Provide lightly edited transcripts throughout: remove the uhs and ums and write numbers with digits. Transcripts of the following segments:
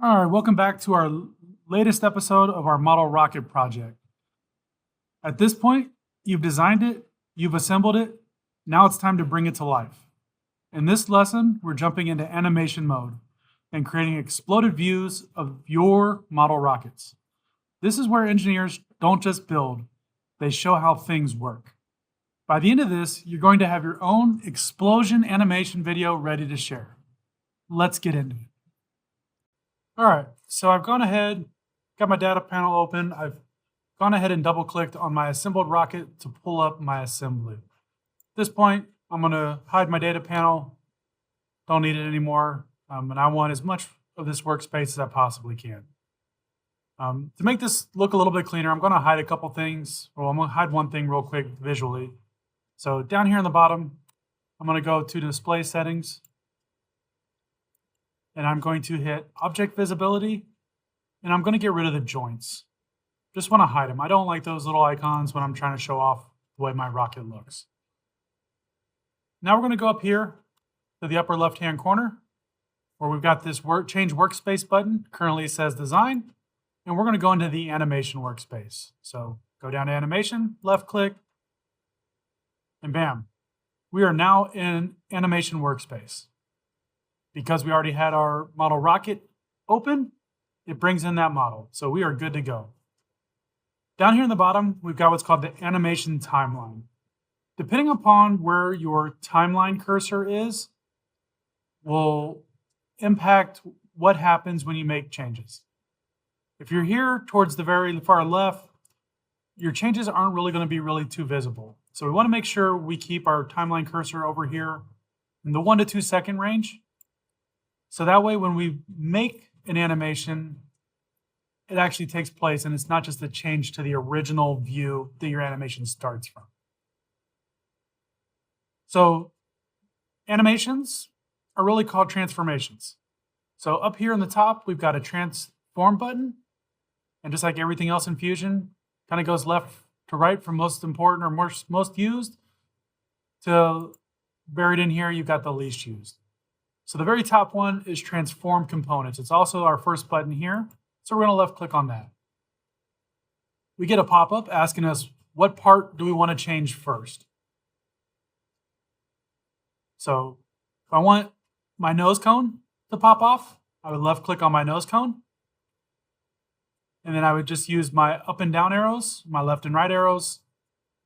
All right, welcome back to our latest episode of our model rocket project. At this point, you've designed it, you've assembled it, now it's time to bring it to life. In this lesson, we're jumping into animation mode and creating exploded views of your model rockets. This is where engineers don't just build, they show how things work. By the end of this, you're going to have your own explosion animation video ready to share. Let's get into it. All right, so I've gone ahead, got my data panel open. I've gone ahead and double clicked on my assembled rocket to pull up my assembly. At this point, I'm gonna hide my data panel. Don't need it anymore. And I want as much of this workspace as I possibly can. To make this look a little bit cleaner, I'm gonna hide a couple things. Well, I'm gonna hide one thing real quick visually. So down here in the bottom, I'm gonna go to display settings. And I'm going to hit object visibility, and I'm going to get rid of the joints. Just want to hide them. I don't like those little icons when I'm trying to show off the way my rocket looks. Now we're going to go up here to the upper left-hand corner where we've got this change workspace button. Currently it says design, and we're going to go into the animation workspace. So go down to animation, left click, and bam, we are now in animation workspace. Because we already had our model rocket open, it brings in that model. So we are good to go. Down here in the bottom, we've got what's called the animation timeline. Depending upon where your timeline cursor is, will impact what happens when you make changes. If you're here towards the very far left, your changes aren't really going to be really too visible. So we want to make sure we keep our timeline cursor over here in the 1 to 2 second range. So that way, when we make an animation, it actually takes place and it's not just a change to the original view that your animation starts from. So animations are really called transformations. So up here in the top, we've got a transform button. And just like everything else in Fusion, kind of goes left to right from most important or most used to buried in here, you've got the least used. So the very top one is transform components. It's also our first button here. So we're going to left click on that. We get a pop-up asking us what part do we want to change first. So if I want my nose cone to pop off, I would left click on my nose cone. And then I would just use my up and down arrows, my left and right arrows.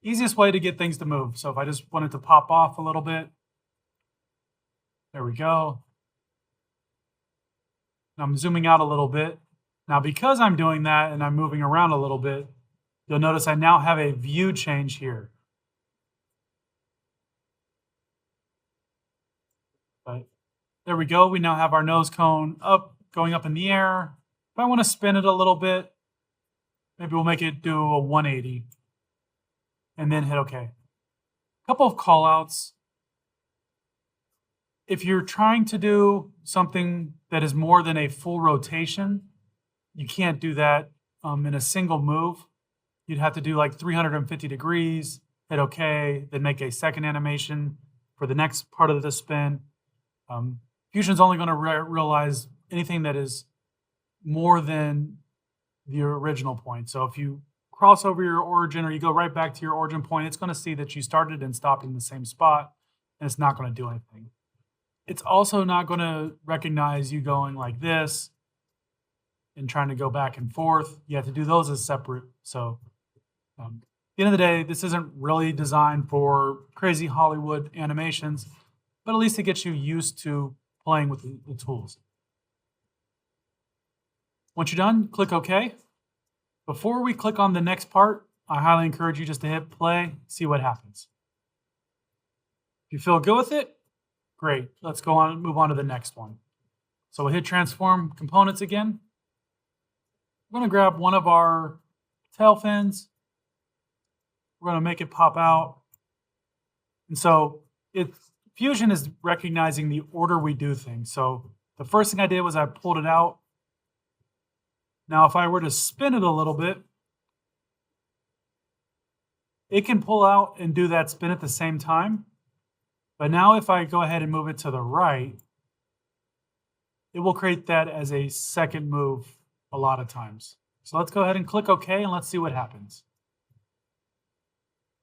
Easiest way to get things to move. So if I just wanted to pop off a little bit, there we go. Now I'm zooming out a little bit. Now because I'm doing that and I'm moving around a little bit, you'll notice I now have a view change here. But there we go. We now have our nose cone going up in the air. If I want to spin it a little bit, maybe we'll make it do a 180 and then hit OK. A couple of call outs. If you're trying to do something that is more than a full rotation, you can't do that in a single move. You'd have to do like 350 degrees, hit OK, then make a second animation for the next part of the spin. Fusion's only going to realize anything that is more than the original point. So if you cross over your origin or you go right back to your origin point, it's going to see that you started and stopped in the same spot, and it's not going to do anything. It's also not going to recognize you going like this and trying to go back and forth. You have to do those as separate. So at the end of the day, this isn't really designed for crazy Hollywood animations, but at least it gets you used to playing with the tools. Once you're done, click OK. Before we click on the next part, I highly encourage you just to hit play, see what happens. If you feel good with it, great. Let's go on and move on to the next one. So we'll hit transform components again. We're going to grab one of our tail fins. We're going to make it pop out. And so Fusion is recognizing the order we do things. So the first thing I did was I pulled it out. Now, if I were to spin it a little bit, it can pull out and do that spin at the same time. But now if I go ahead and move it to the right, it will create that as a second move a lot of times. So let's go ahead and click OK and let's see what happens.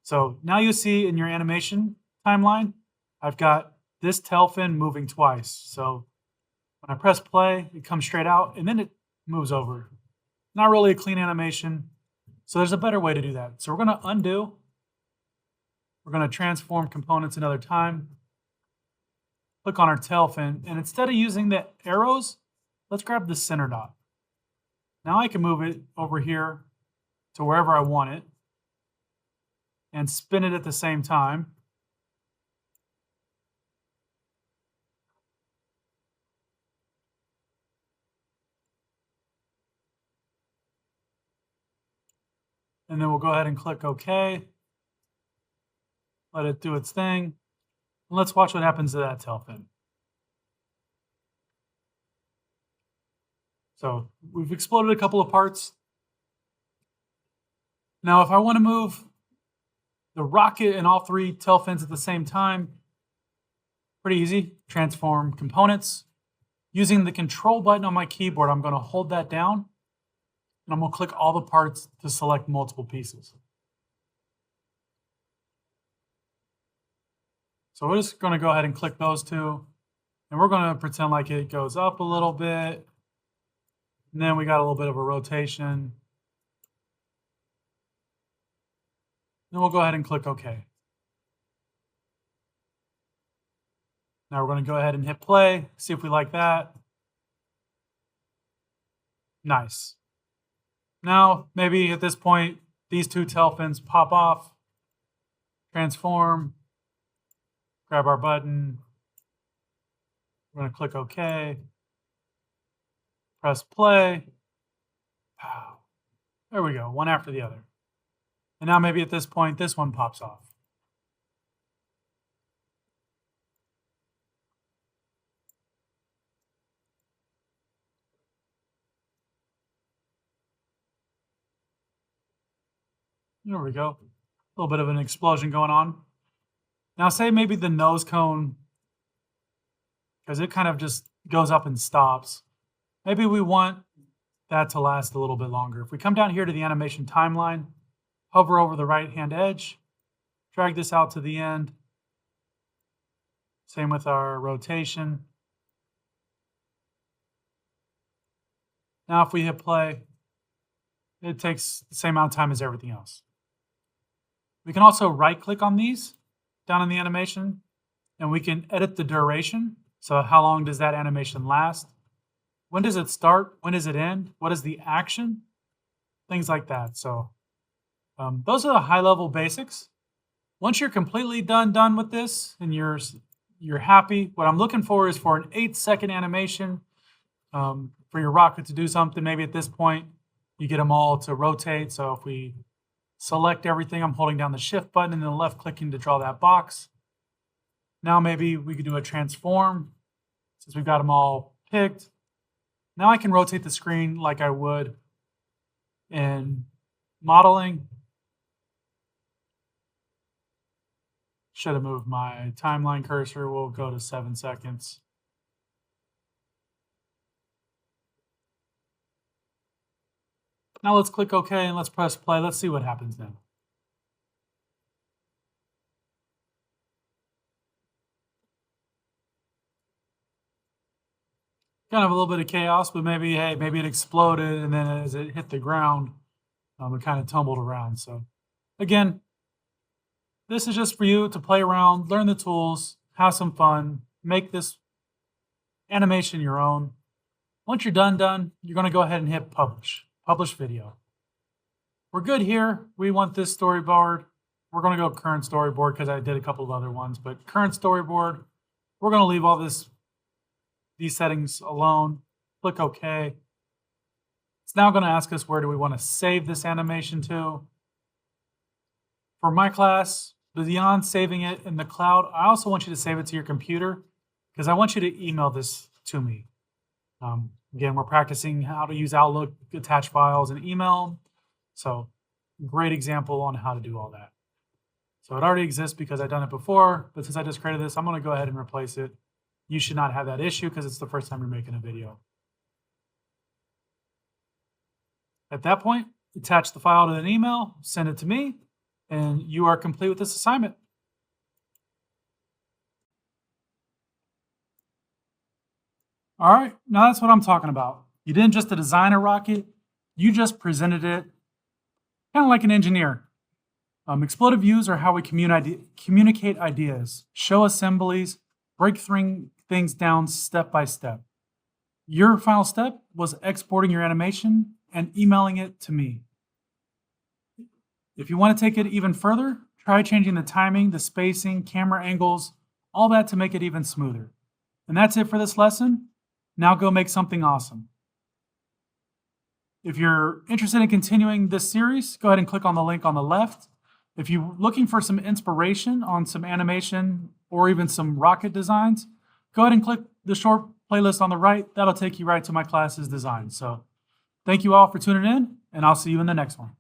So now you see in your animation timeline, I've got this tail fin moving twice. So when I press play, it comes straight out and then it moves over. Not really a clean animation. So there's a better way to do that. So we're going to undo. We're going to transform components another time. Click on our tail fin. And instead of using the arrows, let's grab the center dot. Now I can move it over here to wherever I want it and spin it at the same time. And then we'll go ahead and click OK. Let it do its thing. And let's watch what happens to that tail fin. So we've exploded a couple of parts. Now, if I want to move the rocket and all three tail fins at the same time, pretty easy. Transform components. Using the control button on my keyboard, I'm going to hold that down and I'm going to click all the parts to select multiple pieces. So we're just going to go ahead and click those two. And we're going to pretend like it goes up a little bit. And then we got a little bit of a rotation. Then we'll go ahead and click OK. Now we're going to go ahead and hit play, see if we like that. Nice. Now, maybe at this point, these two tail fins pop off, transform, grab our button. We're going to click OK. Press play. Wow. There we go, one after the other. And now maybe at this point, this one pops off. There we go. A little bit of an explosion going on. Now say maybe the nose cone, because it kind of just goes up and stops. Maybe we want that to last a little bit longer. If we come down here to the animation timeline, hover over the right-hand edge, drag this out to the end. Same with our rotation. Now if we hit play, it takes the same amount of time as everything else. We can also right-click on these down in the animation, and we can edit the duration. So how long does that animation last? When does it start? When does it end? What is the action? Things like that. So those are the high-level basics. Once you're completely done with this and you're happy, what I'm looking for is for an 8-second animation for your rocket to do something. Maybe at this point, you get them all to rotate. So if we select everything, I'm holding down the shift button and then left clicking to draw that box. Now maybe we could do a transform since we've got them all picked. Now I can rotate the screen like I would in modeling. Should have moved my timeline cursor. We'll go to 7 seconds. Now let's click OK and let's press play. Let's see what happens then. Kind of a little bit of chaos, but maybe, hey, maybe it exploded and then as it hit the ground, it kind of tumbled around. So again, this is just for you to play around, learn the tools, have some fun, make this animation your own. Once you're done, you're going to go ahead and hit publish video. We're good here. We want this storyboard. We're going to go current storyboard because I did a couple of other ones, but current storyboard, we're going to leave all these settings alone. Click OK. It's now going to ask us where do we want to save this animation to. For my class, beyond saving it in the cloud, I also want you to save it to your computer because I want you to email this to me. Again, we're practicing how to use Outlook, attach files, and email. So great example on how to do all that. So it already exists because I've done it before, but since I just created this, I'm going to go ahead and replace it you should not have that issue because it's the first time you're making a video. At that point, attach the file to an email, send it to me, and you are complete with this assignment. All right, now that's what I'm talking about. You didn't just design a rocket, you just presented it kind of like an engineer. Exploded views are how we communicate ideas, show assemblies, break things down step by step. Your final step was exporting your animation and emailing it to me. If you want to take it even further, try changing the timing, the spacing, camera angles, all that to make it even smoother. And that's it for this lesson. Now go make something awesome. If you're interested in continuing this series, go ahead and click on the link on the left. If you're looking for some inspiration on some animation or even some rocket designs, go ahead and click the short playlist on the right. That'll take you right to my class's design. So thank you all for tuning in, and I'll see you in the next one.